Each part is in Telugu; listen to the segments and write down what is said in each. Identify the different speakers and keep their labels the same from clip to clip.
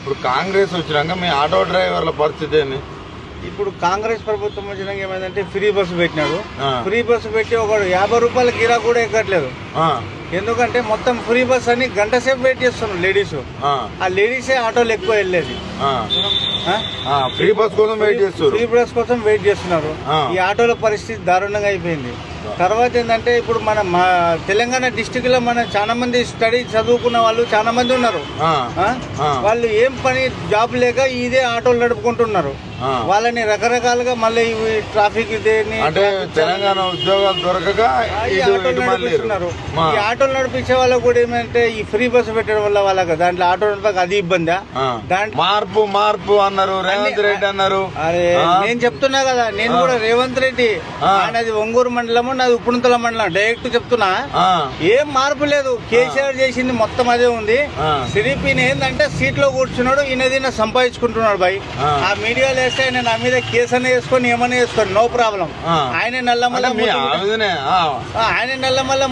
Speaker 1: ఇప్పుడు కాంగ్రెస్ వచ్చినాక మీ ఆటో డ్రైవర్ల పరిస్థితి ఏంది?
Speaker 2: ఇప్పుడు కాంగ్రెస్ ప్రభుత్వం వచ్చినాక ఏమైందంటే ఫ్రీ బస్సు పెట్టినాడు. ఫ్రీ బస్సు పెట్టి ఒక 50 రూపాయల గిరా కూడా ఎక్కట్లేదు. ఎందుకంటే మొత్తం ఫ్రీ బస్ అని గంట సేపు వెయిట్ చేస్తున్నారు లేడీస్. ఆ లేడీసే ఆటోలు ఎక్కువ వెళ్ళేది.
Speaker 1: ఫ్రీ బస్ కోసం వెయిట్ చేస్తున్నారు.
Speaker 2: ఫ్రీ బస్ కోసం వెయిట్ చేస్తున్నారు. ఈ ఆటోల పరిస్థితి దారుణంగా అయిపోయింది. తర్వాత ఏంటంటే ఇప్పుడు మా తెలంగాణ డిస్టిక్ లో మన చాలా మంది స్టడీ చదువుకున్న వాళ్ళు చాలా మంది ఉన్నారు. వాళ్ళు ఏం పని జాబ్ లేక ఇదే ఆటోలు నడుపుకుంటున్నారు. వాళ్ళని రకరకాలుగా మళ్ళీ ట్రాఫిక్
Speaker 1: అంటే తెలంగాణ ఉద్యోగాలు దొరకక
Speaker 2: ఈ ఆటోలు నడిపించే వాళ్ళకు కూడా ఏమంటే ఈ ఫ్రీ బస్సు పెట్టడం వల్ల వాళ్ళకి దాంట్లో ఆటో నడపక అది ఇబ్బందా?
Speaker 1: మార్పు మార్పు అన్నారు, రేవంత్ రెడ్డి అన్నారు.
Speaker 2: అరే నేను చెప్తున్నా కదా, నేను కూడా రేవంత్ రెడ్డి ఆయనది ఒంగూరు మండలము, నాది ఉప్పుడుంతల మండలం. డైరెక్ట్ చెప్తున్నా, ఏం మార్పు లేదు. కేసీఆర్ చేసింది మొత్తం అదే ఉంది. సిరిప్ ఈయన ఏంటంటే సీట్ లో కూర్చున్నాడు, ఈయనది సంపాదించుకుంటున్నాడు బాయ్. ఆ మీడియాలో వేస్తే ఆయన నా మీద కేసు అనే వేసుకొని ఏమన్నా వేసుకోండి, నో ప్రాబ్లం. ఆయన నల్లమల్ల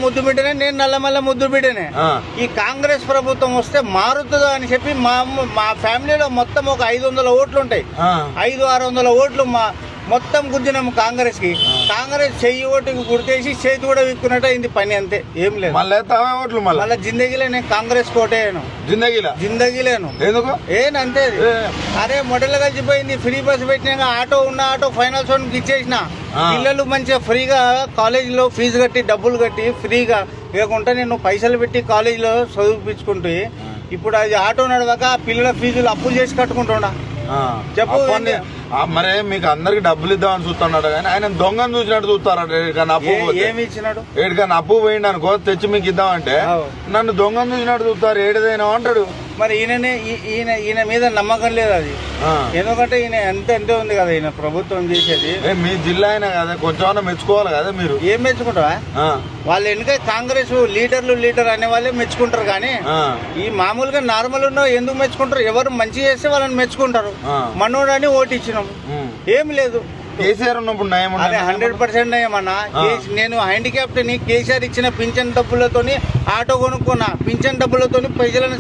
Speaker 2: ముద్దు బిడ్డనే, నేను నల్లమల్ల ముద్దు బిడ్డనే. ఈ కాంగ్రెస్ ప్రభుత్వం వస్తే మారుతుందో అని చెప్పి మా ఫ్యామిలీలో మొత్తం ఒక 500 ఓట్లు ఉంటాయి. 500-600 ఓట్లు మొత్తం గుంజినాము కాంగ్రెస్ కి. కాంగ్రెస్ చెయ్యి ఓటుకి గుర్తేసి చేతి కూడా విక్కున్నట్టు అయింది పని, అంతే, ఏం లేదు. మళ్ళీ జిందగీలే నేను కాంగ్రెస్ కోటేను, జిందగీలేను ఏనంతే. అరే మొదలు కలిసిపోయింది. ఫ్రీ బస్ పెట్టినాక ఆటో ఉన్న ఆటో ఫైనాన్స్ వాడికి ఇచ్చేసిన. పిల్లలు మంచిగా ఫ్రీగా కాలేజీలో ఫీజు కట్టి డబ్బులు కట్టి ఫ్రీగా లేకుంటే నేను పైసలు పెట్టి కాలేజీలో చదివిపించుకుంటే ఇప్పుడు అది ఆటో నడవక పిల్లల ఫీజులు అప్పులు చేసి కట్టుకుంటున్నా. చెప్పు
Speaker 1: మరే మీకు అందరికి డబ్బులు ఇద్దామని చూస్తున్నాడు కానీ ఆయన దొంగను చూసినట్టు చూస్తారట.
Speaker 2: ఏమి ఇచ్చినాడు?
Speaker 1: ఏడికన్నా అప్పు పోయింది అనుకో, తెచ్చి మీకు ఇద్దామంటే నన్ను దొంగను చూసినట్టు చూస్తారు. ఏడిదైనా అంటాడు.
Speaker 2: మరి ఈయన మీద నమ్మకం లేదు అది. ఎందుకంటే ఈయన ఎంత ఉంది కదా ఈయన ప్రభుత్వం చేసేది.
Speaker 1: మీ జిల్లా అయినా కదా, కొంచెం మెచ్చుకోవాలి కదా. మీరు
Speaker 2: ఏం మెచ్చుకుంటావా? వాళ్ళు వెనుక కాంగ్రెస్ లీడర్ అనే వాళ్ళే మెచ్చుకుంటారు. కానీ ఈ మామూలుగా నార్మల్ ఉన్న ఎందుకు మెచ్చుకుంటారు? ఎవరు మంచి చేస్తే వాళ్ళని మెచ్చుకుంటారు. మనోడు అని ఓటు ఇచ్చినాం, ఏం లేదు.
Speaker 1: కేసీఆర్ ఉన్నప్పుడు నయం,
Speaker 2: అదే 100% నయమన్నా. నేను హ్యాండిక్యాప్ట్ ని కేసీఆర్ ఇచ్చిన పింఛన్ డబ్బులతో ఆటో కొనుక్కున్నా, పింఛన్ డబ్బులతో ప్రజలను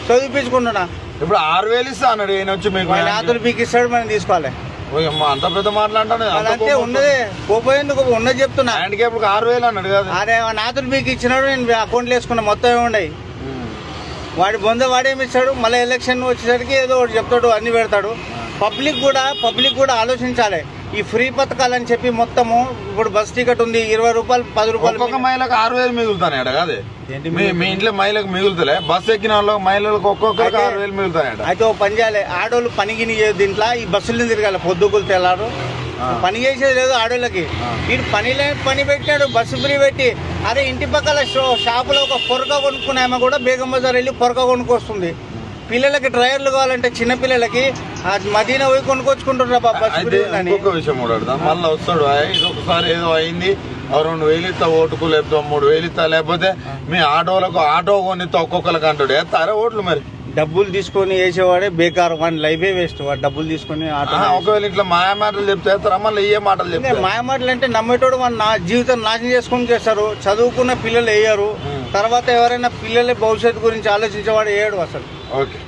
Speaker 2: చదివించుకుంటున్నా.
Speaker 1: ఇప్పుడు 6,000 ఇస్తా అన్నాడు ఈయన వచ్చి. మీకు
Speaker 2: నాతులు పీకి ఇస్తాడు, మనం తీసుకోవాలి.
Speaker 1: అంత పెద్ద మాట్లాంటాను
Speaker 2: అంతే ఉన్నదే. పోయేందుకు ఉన్నది చెప్తున్నా.
Speaker 1: హ్యాండిక్యాప్ 6,000 అన్నాడు కదా.
Speaker 2: అరే నాతులు పీకి ఇచ్చినాడు, నేను అకౌంట్లో వేసుకున్నా, మొత్తం ఏముండయి. వాడి బొంద వాడేమి ఇస్తాడు. మళ్ళీ ఎలక్షన్ వచ్చేసరికి ఏదో ఒకటి చెప్తాడు, అన్ని పెడతాడు. పబ్లిక్ కూడా ఆలోచించాలి. ఈ ఫ్రీ పథకాలని చెప్పి మొత్తము ఇప్పుడు బస్ టికెట్ ఉంది 20 రూపాయలు 10 రూపాయలు.
Speaker 1: ఒక్కొక్క మహిళకు 6,000 మిగులుతాయి కాదు? మీ ఇంట్లో మహిళకు మిగులుతలే? బస్ ఎక్కిన వాళ్ళకి మహిళలకు ఒక్కొక్కరికి 6,000 మిగులుతాయి.
Speaker 2: అయితే ఓ పని చేయాలి, ఆడోళ్ళు పనికిని దీంట్లో ఈ బస్సులు తిరగాలి. పొద్దుగులు తెల్లారు పని చేసేది లేదు ఆడోళ్ళకి. వీడు పని పెట్టాడు, బస్సు ఫ్రీ పెట్టి. అదే ఇంటి పక్కల షాపులో ఒక పొరక కొనుక్కున్న ఆమె కూడా బేగం బజార్ వెళ్ళి పొరక కొనుక్కొస్తుంది. పిల్లలకి డ్రైవర్లు కావాలంటే చిన్న పిల్లలకి మదీనా పోయి కొనుక్కొచ్చుకుంటున్నారు.
Speaker 1: ఇంకొక విషయం కూడా మళ్ళీ వస్తాడు. ఒకసారి ఏదో అయింది, 2,000 ఇస్తా ఓటుకు, లేకపోతే 3,000 ఇస్తా, లేకపోతే మీ ఆటో కొనిస్తా ఒక్కొక్కరికి అంటాడు. వేస్తారా ఓట్లు? మరి
Speaker 2: డబ్బులు తీసుకొని వేసేవాడే బేకార్, వాడి లైఫే వేస్ట్. వాడు డబ్బులు తీసుకొని ఆటో.
Speaker 1: ఒకవేళ ఇట్లా మాయ మాటలు చెప్తారా? మళ్ళీ ఏ మాటలు చెప్తారు?
Speaker 2: మాయ మాటలు అంటే నమ్మేటోడు వాడు జీవితం నాశనం చేసుకొని చేస్తారు. చదువుకున్న పిల్లలు వేయరు. తర్వాత ఎవరైనా పిల్లల భవిష్యత్తు గురించి ఆలోచించేవాడు వేయడు అసలు.
Speaker 1: ఓకే.